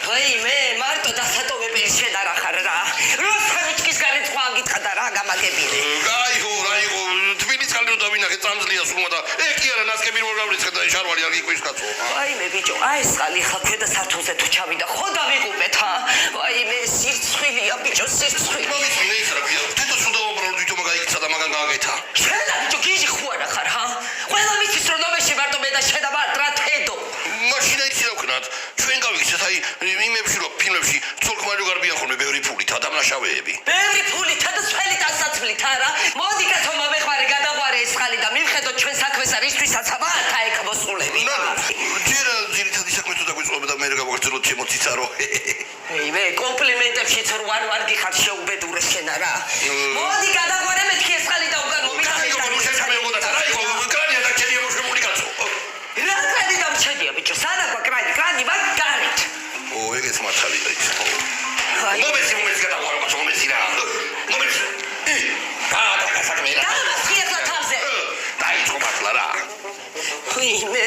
ვაიმე, მარტო დასატოვებელი შენ არ ახარ რა. როსტევიჩკის გარეთ სხვა გითხრა და რა გამაგებინე. რაიღო, თბილი წყალი რომ დავინახე წამძლია სულმა და კი არა ნასკები რომ გავრიცხე და შარვალი არ გიყვის კაცო. ვაიმე ბიჭო, აი ეს წყალი ხა ქვედა სართულზე თუ ჩავიდა, ხო დავიღუპეთ ა. ვაიმე, სირცხვილია ბიჭო, სირცხვილი. მომიწმინე ის რა ქვია. თვითონ სულ დავაბრალო თვითონ გაიქცა და მაგან გააკეთა. შენ ბიჭო, გიჟი ხوار ახარ ჰა? ყველა მიცის რომ ნომერში მარტო მე და შენ და მარტო თედო. მაშინა იცი რა ვქნათ? ჩვენ გავიქცეთ აი იმებში რომ ფილმებში ცოლ-ქმარი გარბიან ხოლმე ბევრი ფულით, დამნაშავეები. ბევრი ფულით და სველი დასაცვლით არა? მოდი კაცო მომეხმარე, გადაღვარე ეს ხალი და მივხედოთ ჩვენ საქმეს არ ისთვისაც აბა ეკ მოსულები. ჯერ ძირითადი საქმე თუ დაგვიწყობა და მე გავაგრძელოთ ჩემოც იცარო. მე კომპლიმენტებშიც ვარ გიხარ შეუბედურე შენ არა? მოდი გადაღვარე მეთქი ეს ხალი და უკან მომიხარე. რა კრანი დამჩენია ბიჭო, სანაკვა კრანი ვარ გარეთ. ეგეც მართალია ის. მომეცი გადაღვარე მას მომეცი რა. მომეცი. და მასიათა თავზე. დაიწყო მართლა რა. ვინმე